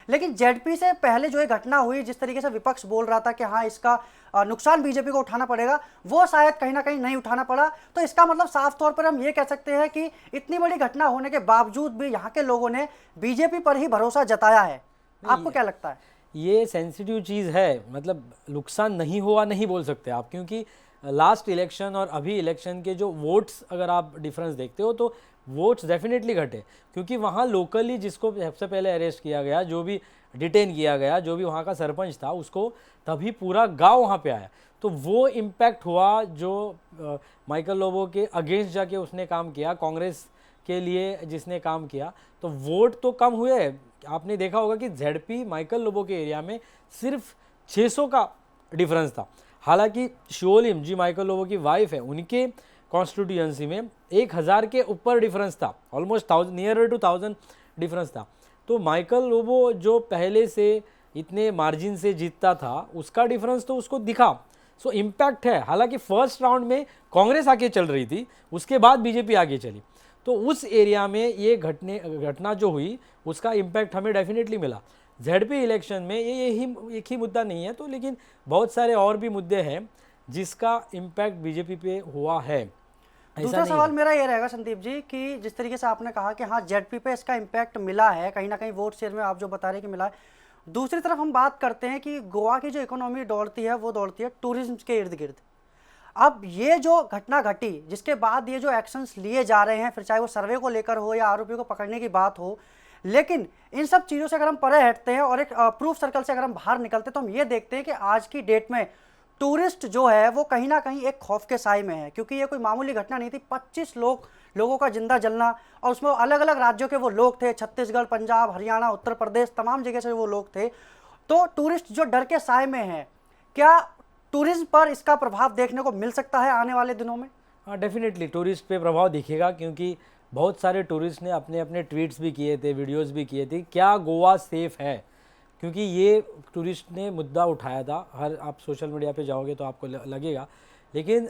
लेकिन जेडपी से पहले जो ये घटना हुई, जिस तरीके से विपक्ष बोल रहा था कि हाँ इसका नुकसान बीजेपी को उठाना पड़ेगा, वो शायद कहीं ना कहीं नहीं उठाना पड़ा। तो इसका मतलब साफ तौर पर हम ये कह सकते हैं कि इतनी बड़ी घटना होने के बावजूद भी यहाँ के लोगों ने बीजेपी पर ही भरोसा जताया है। आपको क्या लगता है? ये सेंसिटिव चीज़ है, मतलब नुकसान नहीं हुआ नहीं बोल सकते आप, क्योंकि लास्ट इलेक्शन और अभी इलेक्शन के जो वोट्स अगर आप डिफरेंस देखते हो तो वोट्स डेफिनेटली घटे, क्योंकि वहाँ लोकली जिसको सबसे पहले अरेस्ट किया गया, जो भी डिटेन किया गया, जो भी वहाँ का सरपंच था, उसको तभी पूरा गांव वहाँ पे आया। तो वो इम्पैक्ट हुआ जो माइकल लोबो के अगेंस्ट जाके उसने काम किया, कांग्रेस के लिए जिसने काम किया, तो वोट तो कम हुए। आपने देखा होगा कि जेडपी माइकल लोबो के एरिया में सिर्फ 600 का डिफरेंस था। हालांकि शिओलिम जी माइकल लोबो की वाइफ है, उनके कॉन्स्टिट्यूएंसी में 1000 के ऊपर डिफरेंस था, ऑलमोस्ट नियर टू 1000 डिफरेंस था। तो माइकल लोबो जो पहले से इतने मार्जिन से जीतता था, उसका डिफरेंस तो उसको दिखा। सो इम्पैक्ट है। हालांकि फर्स्ट राउंड में कांग्रेस आगे चल रही थी, उसके बाद बीजेपी आगे चली, तो उस एरिया में ये घटना जो हुई उसका इम्पैक्ट हमें डेफिनेटली मिला। जेडपी इलेक्शन में ये एक ही मुद्दा नहीं है, तो लेकिन बहुत सारे और भी मुद्दे हैं जिसका इम्पैक्ट बीजेपी पे हुआ है। दूसरा सवाल मेरा ये रहेगा संदीप जी कि जिस तरीके से आपने कहा कि हाँ जेडपी पे इसका इम्पैक्ट मिला है, कहीं ना कहीं वोट शेयर में आप जो बता रहे हैं कि मिला है, दूसरी तरफ हम बात करते हैं कि गोवा की जो इकोनॉमी दौड़ती है वो दौड़ती है टूरिज्म के इर्द गिर्द। अब ये जो घटना घटी, जिसके बाद ये जो एक्शंस लिए जा रहे हैं, फिर चाहे वो सर्वे को लेकर हो या आरोपियों को पकड़ने की बात हो, लेकिन इन सब चीज़ों से अगर हम परे हटते हैं और एक प्रूफ सर्कल से अगर हम बाहर निकलते हैं, तो हम ये देखते हैं कि आज की डेट में टूरिस्ट जो है वो कहीं ना कहीं एक खौफ के साए में है, क्योंकि ये कोई मामूली घटना नहीं थी। 25 लोगों का जिंदा जलना, और उसमें अलग अलग राज्यों के वो लोग थे, छत्तीसगढ़, पंजाब, हरियाणा, उत्तर प्रदेश, तमाम जगह से वो लोग थे। तो टूरिस्ट जो डर के साए में है, क्या टूरिज्म पर इसका प्रभाव देखने को मिल सकता है आने वाले दिनों में? हाँ, डेफिनेटली टूरिस्ट पे प्रभाव दिखेगा, क्योंकि बहुत सारे टूरिस्ट ने अपने अपने ट्वीट्स भी किए थे, वीडियोस भी किए थे, क्या गोवा सेफ है, क्योंकि ये टूरिस्ट ने मुद्दा उठाया था। हर आप सोशल मीडिया पे जाओगे तो आपको लगेगा, लेकिन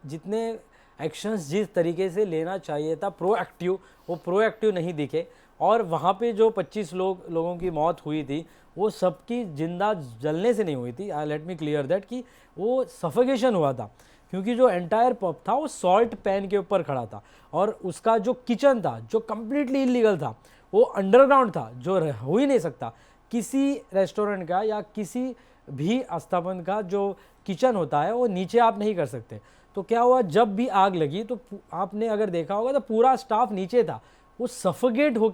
जितने एक्शंस जिस तरीके से लेना चाहिए था प्रोएक्टिव, वो प्रोएक्टिव नहीं दिखे। और वहाँ पे जो 25 लोगों की मौत हुई थी, वो सबकी जिंदा जलने से नहीं हुई थी। लेट मी क्लियर दैट कि वो सफोकेशन हुआ था, क्योंकि जो एंटायर पब था वो सॉल्ट पैन के ऊपर खड़ा था, और उसका जो किचन था जो कम्प्लीटली इलीगल था, वो अंडरग्राउंड था, जो हो ही नहीं सकता। किसी रेस्टोरेंट का या किसी भी आस्थापन का जो किचन होता है वो नीचे आप नहीं कर सकते। तो क्या हुआ, जब भी आग लगी तो आपने अगर देखा होगा तो पूरा स्टाफ नीचे था, वो सफोकेट होकर